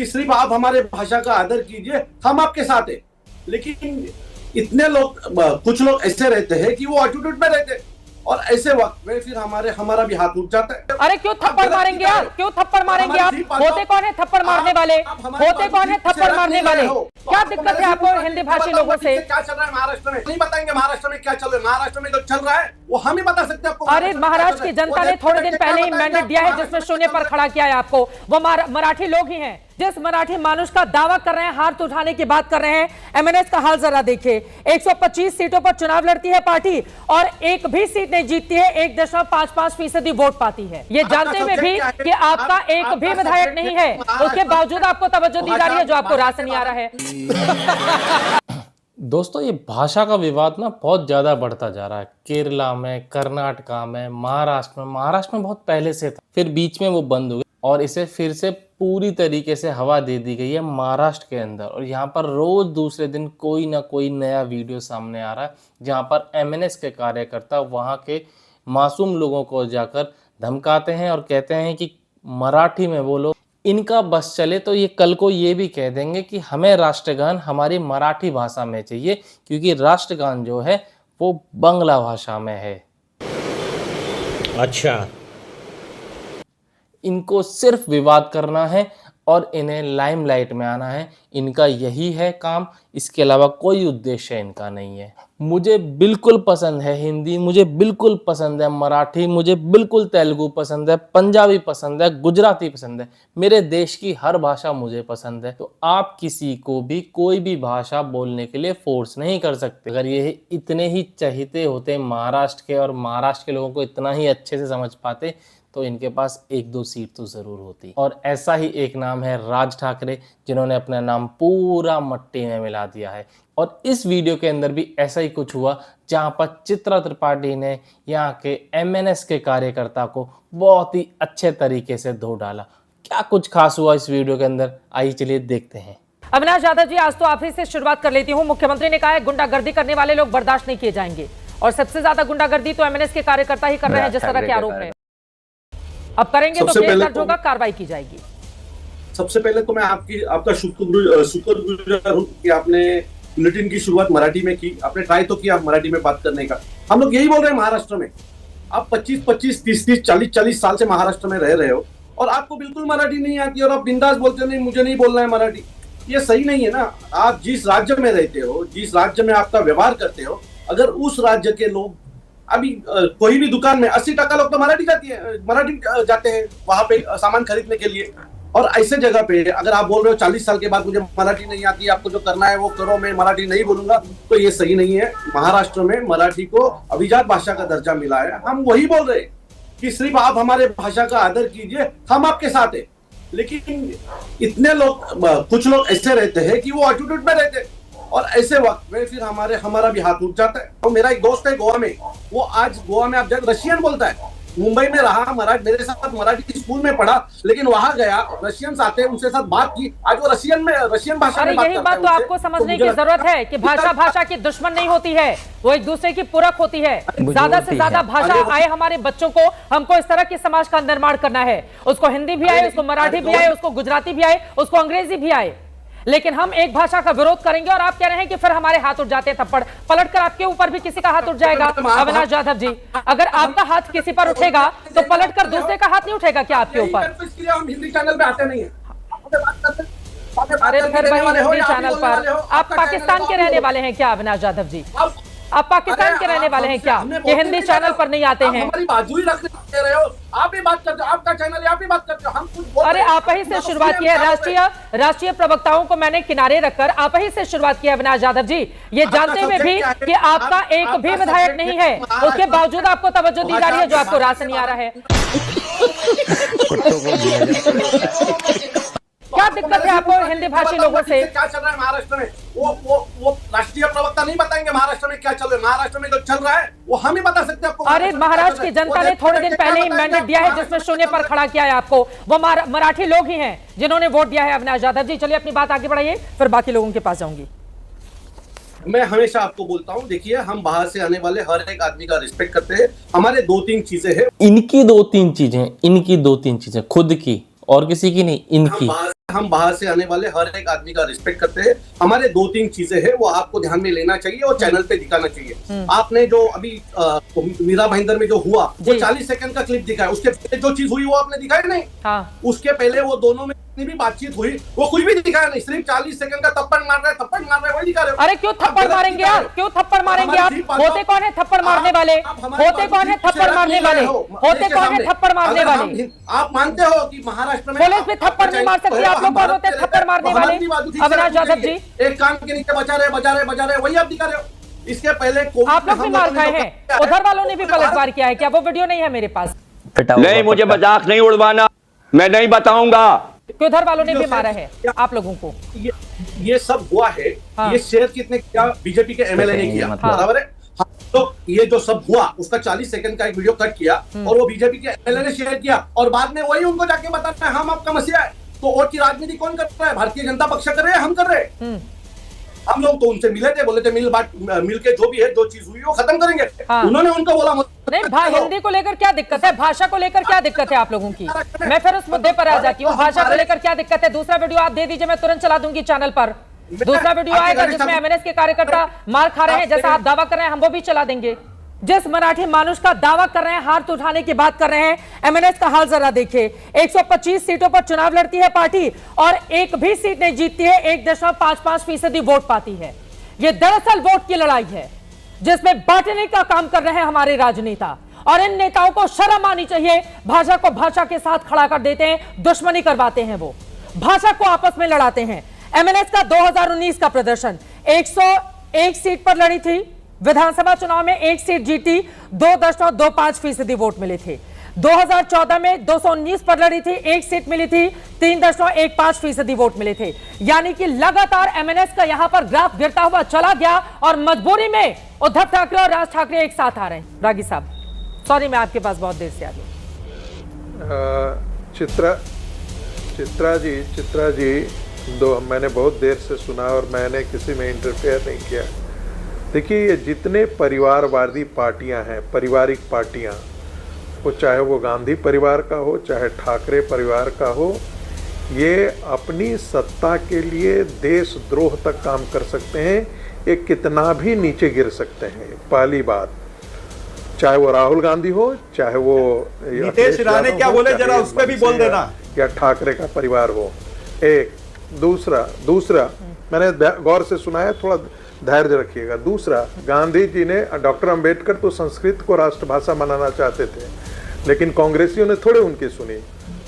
कि सिर्फ आप हमारे भाषा का आदर कीजिए, हम आपके साथ हैं। लेकिन इतने लोग, कुछ लोग ऐसे रहते हैं कि वो एटीट्यूड में रहते हैं और ऐसे वक्त में फिर हमारा भी हाथ उठ जाता है। अरे क्यों थप्पड़ मारेंगे आप? क्यों थप्पड़ मारेंगे आप? होते कौन है थप्पड़ मारने वाले? होते कौन है थप्पड़ मारने वाले? क्या दिक्कत है आपको हिंदी भाषी लोगों से? क्या चल रहा है महाराष्ट्र में? नहीं बताएंगे महाराष्ट्र में क्या चल रहा है। महाराष्ट्र में जो चल रहा है वो हम ही बता सकते हैं आपको। अरे महाराष्ट्र की जनता ने थोड़े दिन पहले ही मैंडेट दिया है जिसमें शून्य पर खड़ा किया है आपको। वो मराठी लोग ही हैं। जिस मराठी मानुष का दावा कर रहे हैं, हाथ उठाने की बात कर रहे हैं, एमएनएस का हाल जरा देखिए। 125 सीटों पर चुनाव लड़ती है पार्टी और एक भी सीट नहीं जीतती है। 1.55% वोट पाती है। ये जानते हुए भी कि आपका एक भी विधायक नहीं है, उसके बावजूद आपको तवज्जो दी जा रही है जो आपको रास नहीं आ रहा है। दोस्तों, ये भाषा का विवाद ना बहुत ज़्यादा बढ़ता जा रहा है। केरला में, कर्नाटका में, महाराष्ट्र में बहुत पहले से था, फिर बीच में वो बंद हो गया और इसे फिर से पूरी तरीके से हवा दे दी गई है महाराष्ट्र के अंदर। और यहाँ पर रोज दूसरे दिन कोई ना कोई नया वीडियो सामने आ रहा है जहाँ पर एमएनएस के कार्यकर्ता वहाँ के मासूम लोगों को जाकर धमकाते हैं और कहते हैं कि मराठी में बोलो। इनका बस चले तो ये कल को ये भी कह देंगे कि हमें राष्ट्रगान हमारी मराठी भाषा में चाहिए, क्योंकि राष्ट्रगान जो है वो बांग्ला भाषा में है। अच्छा, इनको सिर्फ विवाद करना है और इन्हें लाइमलाइट में आना है। इनका यही है काम, इसके अलावा कोई उद्देश्य इनका नहीं है। मुझे बिल्कुल पसंद है हिंदी, मुझे बिल्कुल पसंद है मराठी, मुझे बिल्कुल तेलुगु पसंद है, पंजाबी पसंद है, गुजराती पसंद है। मेरे देश की हर भाषा मुझे पसंद है। तो आप किसी को भी कोई भी भाषा बोलने के लिए फोर्स नहीं कर सकते। अगर ये इतने ही चहीते होते महाराष्ट्र के और महाराष्ट्र के लोगों को इतना ही अच्छे से समझ पाते तो इनके पास 1-2 सीट तो जरूर होती। और ऐसा ही एक नाम है राज ठाकरे, जिन्होंने अपना नाम पूरा मट्टी में मिला दिया है। और इस वीडियो के अंदर भी ऐसा ही कुछ हुआ जहां पर चित्रा त्रिपाठी ने यहाँ के एमएनएस के कार्यकर्ता को बहुत ही अच्छे तरीके से धो डाला। क्या कुछ खास हुआ इस वीडियो के अंदर, आइए चलिए देखते हैं। अविनाश यादव जी, आज तो आप ही से शुरुआत कर लेती हूँ। मुख्यमंत्री ने कहा है गुंडागर्दी करने वाले लोग बर्दाश्त नहीं किए जाएंगे और सबसे ज्यादा गुंडागर्दी तो एमएनएस के कार्यकर्ता ही कर रहे हैं जिस तरह के आरोप है। अब करेंगे तो केस दर्ज होगा, कार्रवाई की जाएगी। सबसे पहले तो मैं आपका शुक्रगुजार हूं कि आपने बुलेटिन की शुरुआत मराठी में की। आपने ट्राई तो किया मराठी में बात करने का। हम लोग यही बोल रहे हैं महाराष्ट्र में। आप 25-25, 30-30, 40-40 साल से महाराष्ट्र में रह रहे हो और आपको बिल्कुल मराठी नहीं आती और आप बिंदास बोलते हो नहीं मुझे नहीं बोलना है मराठी। ये सही नहीं है ना। आप जिस राज्य में रहते हो, जिस राज्य में आपका व्यवहार करते हो, अगर उस राज्य के लोग, अभी कोई भी दुकान में 80% लोग तो मराठी जाते हैं वहां पे सामान खरीदने के लिए। और ऐसे जगह पे अगर आप बोल रहे हो 40 साल के बाद मुझे मराठी नहीं आती, आपको जो करना है वो करो, मैं मराठी नहीं बोलूंगा, तो ये सही नहीं है। महाराष्ट्र में मराठी को अभिजात भाषा का दर्जा मिला है। हम वही बोल रहे हैं कि सिर्फ आप हमारे भाषा का आदर कीजिए, हम आपके साथ हैं। लेकिन इतने लोग, कुछ लोग ऐसे रहते हैं कि वो एटीट्यूड में रहते हैं और ऐसे वक्त में फिर हमारा भी हाथ उठ जाता है। तो मेरा एक दोस्त है गोवा में, वो आज गोवा में आप जब रशियन बोलता है, मुंबई में रहा, मेरे साथ मराठी स्कूल में पढ़ा, लेकिन वहां गया, रशियंस आते हैं, उनसे साथ बात की, आज वो रशियन भाषा में बात यही बात तो आपको समझने की जरूरत है कि भाषा की दुश्मन नहीं होती है, वो एक दूसरे की पूरक होती है। ज्यादा से ज्यादा भाषा आए हमारे बच्चों को, हमको इस तरह के समाज का निर्माण करना है। उसको हिंदी भी आए, उसको मराठी भी आए, उसको गुजराती भी आए, उसको अंग्रेजी भी आए, लेकिन हम एक भाषा का विरोध करेंगे और आप कह रहे हैं कि फिर हमारे हाथ उठ जाते हैं थप्पड़। पलटकर आपके ऊपर भी किसी का हाथ उठ जाएगा। अविनाश यादव जी, अगर आपका हाथ किसी पर उठेगा तो पलटकर दूसरे का हाथ नहीं उठेगा क्या आपके ऊपर? हम हिंदी चैनल पे आते नहीं है। अरे फिर वही हिंदी चैनल पर आप पाकिस्तान के रहने वाले हैं क्या अविनाश यादव जी? आप पाकिस्तान के रहने वाले हैं क्या कि हिंदी चैनल पर नहीं आते हैं? हमारी बाजू ही रखने दे रहे हो, आप ही बात करते हो, आपका चैनल आप ही बात करते हो, हम कुछ अरे आप ही से शुरुआत की है। राष्ट्रीय प्रवक्ताओं को मैंने किनारे रखकर आप ही से शुरुआत की है अविनाश यादव जी। ये जानते हुए भी कि आपका एक भी विधायक नहीं है, उसके बावजूद आपको तवज्जो दी जा रही है जो आपको रास नहीं आ रहा है। क्या दिक्कत है आपको हिंदी भाषी लोगों से? क्या चल रहा है महाराष्ट्र में? वो राष्ट्रीय प्रवक्ता नहीं बताएंगे महाराष्ट्र में क्या चल रहा है। महाराष्ट्र में जो चल रहा है वो हम ही बता सकते हैं आपको। अरे महाराष्ट्र की जनता ने थोड़े दिन पहले ही मैंडेट दिया है जिसमें शून्य पर खड़ा किया है आपको। वो मराठी लोग ही हैं जिन्होंने वोट दिया है। अविनाश यादव जी, चलिए अपनी बात आगे बढ़ाइए, फिर बाकी लोगों के पास जाऊंगी। मैं हमेशा आपको बोलता हूँ, देखिए हम बाहर से आने वाले हर एक आदमी का रिस्पेक्ट करते हैं। हमारे 2-3 चीजें हैं, इनकी 2-3 चीजें खुद की और किसी की नहीं, इनकी। हम बाहर से आने वाले हर एक आदमी का रिस्पेक्ट करते हैं। हमारे 2-3 चीजें हैं वो आपको ध्यान में लेना चाहिए और चैनल पे दिखाना चाहिए। आपने जो अभी मीरा भाईंदर में जो हुआ वो 40 सेकंड का क्लिप दिखाया, उसके पहले जो चीज हुई वो आपने दिखाई नहीं। हाँ। उसके पहले वो दोनों में जितनी भी बातचीत हुई वो कुछ भी दिखाया नहीं, सिर्फ 40 सेकंड का थप्पड़ मार रहा है वही दिखा रहे हो। अरे क्यों थप्पड़ मारेंगे आप, क्यों थप्पड़ मारेंगे आप? होते कौन है थप्पड़ मारने वाले? होते कौन है थप्पड़ मारने वाले? होते कौन है थप्पड़ मारने वाले? आप मानते हो कि महाराष्ट्र में पुलिस भी थप्पड़ नहीं मार सकती, आप लोग कौन होते हैं थप्पड़ मारने वाले? अविनाश जाधव जी, एक कान के नीचे बजा रहे वही आप दिखा रहे हो। इसके पहले आप लोग भी मार खाए हैं, उधर वालों ने भी पलटवार किया है क्या? वो वीडियो नहीं है मेरे पास। नहीं, मुझे मजाक नहीं उड़वाना, मैं नहीं बताऊंगा। उधर वालों ने भी मारा है आप लोगों को। ये सब हुआ है। हाँ। ये शेयर कितने किया? बीजेपी के एमएलए ने किया, बराबर है। हाँ। तो ये जो सब हुआ उसका 40 सेकंड का एक वीडियो कट किया और वो बीजेपी के एमएलए ने शेयर किया और बाद में वही उनको जाके बताता है हम आपका मसीहा है। तो वोट की राजनीति कौन कर रहा है? भारतीय जनता पक्ष कर रहे हैं, हम कर रहे हैं। हम लोग तो उनसे मिले थे, बोले थे मिल के जो भी है, जो चीज हुई वो खत्म करेंगे। हाँ। उन्होंने उनको बोला नहीं। हिंदी को लेकर क्या दिक्कत है? भाषा को लेकर क्या दिक्कत है आप लोगों की? मैं फिर उस मुद्दे पर आ जाती हूँ। भाषा को लेकर क्या दिक्कत है? दूसरा वीडियो आप दे दीजिए, मैं तुरंत चला दूंगी चैनल पर। दूसरा वीडियो आएगा जिसमें एमएनएस के कार्यकर्ता मार खा रहे हैं, जैसा आप दावा कर रहे हैं, हम वो भी चला देंगे। जिस मराठी मानुष का दावा कर रहे हैं, हाथ उठाने की बात कर रहे हैं, एमएनएस का हाल जरा देखिए। 125 सीटों पर चुनाव लड़ती है पार्टी और एक भी सीट नहीं जीतती है, 1.55% वोट पाती है। ये दरअसल वोट की लड़ाई है जिसमें बांटने का काम कर रहे हैं हमारे राजनेता, और इन नेताओं को शर्म आनी चाहिए। भाषा को भाषा के साथ खड़ा कर देते हैं, दुश्मनी करवाते हैं, वो भाषा को आपस में लड़ाते हैं। एमएनएस का 2019 का प्रदर्शन 101 सीट पर लड़ी थी, विधानसभा चुनाव में 1 सीट जीती, 2.25% वोट मिले थे। 2014 में 219 पर लड़ी थी, 1 सीट मिली थी, 3.15% वोट मिले थे। यानी कि लगातार एमएनएस का यहां पर ग्राफ गिरता हुआ चला गया और मजबूरी में उद्धव ठाकरे और राज ठाकरे एक साथ आ रहे हैं। रागी साहब, सॉरी मैं आपके पास बहुत देर से आ गई। चित्रा जी मैंने बहुत देर से सुना और मैंने किसी में इंटरफेयर नहीं किया। देखिए, ये जितने परिवारवादी पार्टियां हैं, पारिवारिक पार्टियां, वो चाहे वो गांधी परिवार का हो, चाहे ठाकरे परिवार का हो, ये अपनी सत्ता के लिए देशद्रोह तक काम कर सकते हैं। ये कितना भी नीचे गिर सकते हैं। पहली बात, चाहे वो राहुल गांधी हो, चाहे वो नीतीश राणे क्या बोले जरा उस पर भी बोल देना, या ठाकरे का परिवार हो। एक दूसरा मैंने गौर से सुना है, थोड़ा धैर्य रखिएगा। दूसरा, गांधी जी ने, डॉक्टर अंबेडकर तो संस्कृत को राष्ट्रभाषा बनाना चाहते थे, लेकिन कांग्रेसियों ने थोड़े उनकी सुनी।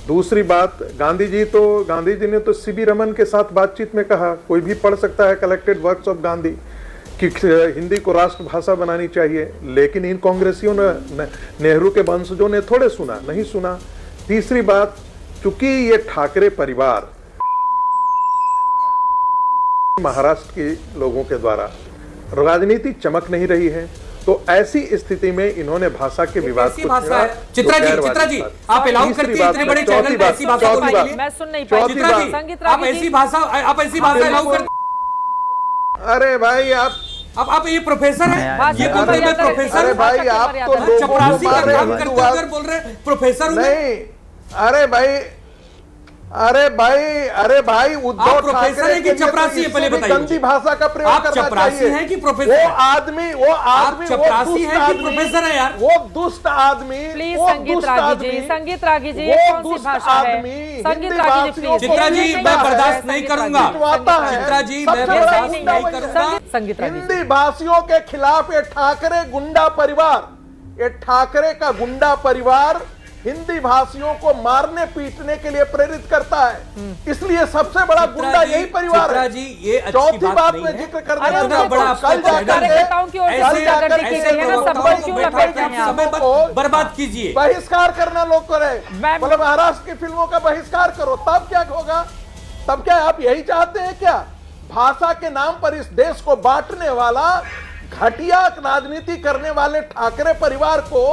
दूसरी बात, गांधी जी ने तो सीवी रमन के साथ बातचीत में कहा, कोई भी पढ़ सकता है कलेक्टेड वर्क्स ऑफ गांधी, कि हिंदी को राष्ट्रभाषा बनानी चाहिए, लेकिन इन कांग्रेसियों ने, नेहरू के वंशजों ने थोड़े सुना, नहीं सुना। तीसरी बात, चूंकि ये ठाकरे परिवार महाराष्ट्र के लोगों के द्वारा राजनीति चमक नहीं रही है, तो ऐसी स्थिति में इन्होंने भाषा के विवाद को छेड़ा। चित्रा जी आप अलाउ करती हैं इतने बड़े चैनल में ऐसी भाषा बोलने? मैं सुन नहीं पाई। चित्रा जी आप ऐसी भाषा अलाउ कर? अरे भाई आप ये प्रोफेसर है, ये बोल रहे हैं प्रोफेसर। अरे भाई आप तो चपरासी का काम करते बोल रहे प्रोफेसर नहीं। अरे भाई उद्धव ठाकरे की चपरासी है, पहले बताइए। गंदी भाषा का प्रयोग आप करना चपरासी चाहिए। हैं कि प्रोफेसर? वो आदमी चपरासी है कि प्रोफेसर है यार? वो दुष्ट आदमी। प्लीज संगीत रागी जी, ये कौन सी भाषा है? संगीत रागी जी प्लीज। चित्रा जी मैं बर्दाश्त नहीं करूंगा। चित्रा जी मैं बर्दाश्त नहीं करूंगा। संगीत रागी, हिंदी भाषियों के खिलाफ ये ठाकरे गुंडा परिवार, ये ठाकरे का गुंडा परिवार हिंदी भाषियों को मारने पीटने के लिए प्रेरित करता है। इसलिए सबसे बड़ा गुंडा यही परिवार है। जी ये चौथी बात में जिक्र कर देना, बर्बाद कीजिए, बहिष्कार करना लोग करे, बोले महाराष्ट्र की फिल्मों का बहिष्कार करो, तब क्या होगा? तब क्या आप यही चाहते हैं क्या? भाषा के नाम पर इस देश को बांटने वाला, घटिया राजनीति करने वाले ठाकरे परिवार को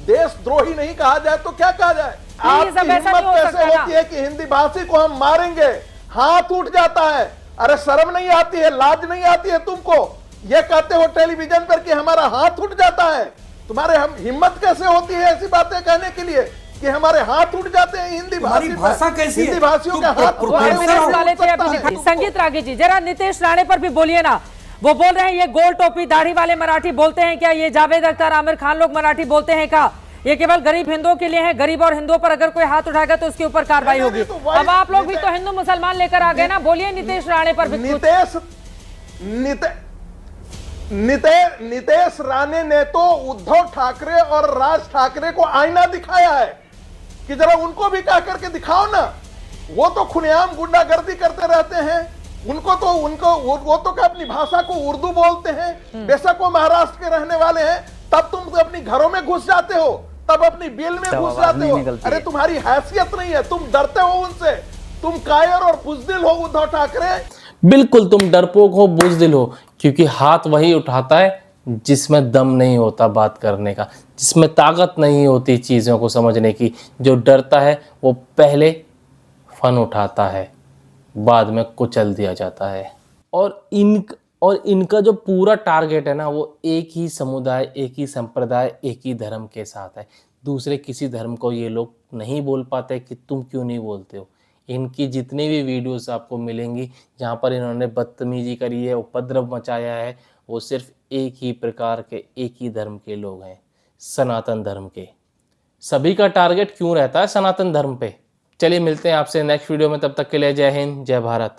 देशद्रोही नहीं कहा जाए तो क्या कहा जाए? आपकी हिम्मत कैसे होती है कि हिंदी भाषी को हम मारेंगे? हाथ उठ जाता है। अरे शर्म नहीं आती है, लाज नहीं आती है तुमको? ये कहते हो टेलीविजन पर कि हमारा हाथ उठ जाता है। तुम्हारे हम हिम्मत कैसे होती है ऐसी बातें कहने के लिए? कि हमारे हाथ उठ जाते हैं हिंदी तुम्हारी भाषा कैसी है? हिंदी भाषियों के तुम हाथ प्रोफेसर तुम्हारे हो। ऊपर वाले उठ थे सकता अपनी है। संगीत रागी जी, जरा नितेश राणे पर भी बोलिए ना। वो बोल रहे हैं ये गोल टोपी दाढ़ी वाले मराठी बोलते हैं क्या? ये जावेद अख्तर, आमिर खान लोग मराठी बोलते हैं क्या? ये केवल गरीब हिंदुओं के लिए है, गरीब और हिंदुओं पर अगर कोई हाथ उठाएगा तो उसके ऊपर कार्रवाई होगी। अब आप लोग भी तो हिंदू मुसलमान लेकर आ गए ना, बोलिए नितेश राणे पर भी कुछ। नितेश राणे ने तो उद्धव ठाकरे और राज ठाकरे को आईना दिखाया है कि जरा उनको भी कह करके दिखाओ ना। वो तो खुलेआम गुंडागर्दी करते रहते हैं, वो तो क्या अपनी भाषा को उर्दू बोलते हैं। बेशक वो महाराष्ट्र के रहने वाले हैं, तब तुम तो अपनी घरों में घुस जाते हो, तब अपनी बिल में घुस जाते हो। अरे तुम्हारी हैसियत नहीं है, तुम डरते हो उनसे, तुम कायर और बुजदिल हो उद्धव ठाकरे। बिल्कुल तुम डरपोक हो, बुज़दिल हो, क्योंकि हाथ वही उठाता है जिसमें दम नहीं होता बात करने का, जिसमें ताकत नहीं होती चीज़ों को समझने की। जो डरता है वो पहले फन उठाता है, बाद में कुचल दिया जाता है। और इनका जो पूरा टारगेट है ना, वो एक ही समुदाय, एक ही संप्रदाय, एक ही धर्म के साथ है। दूसरे किसी धर्म को ये लोग नहीं बोल पाते कि तुम क्यों नहीं बोलते हो। इनकी जितनी भी वीडियोस आपको मिलेंगी जहाँ पर इन्होंने बदतमीजी करी है, उपद्रव मचाया है, वो सिर्फ एक ही प्रकार के, एक ही धर्म के लोग हैं, सनातन धर्म के। सभी का टारगेट क्यों रहता है सनातन धर्म पे? चलिए मिलते हैं आपसे नेक्स्ट वीडियो में, तब तक के लिए जय हिंद, जय भारत।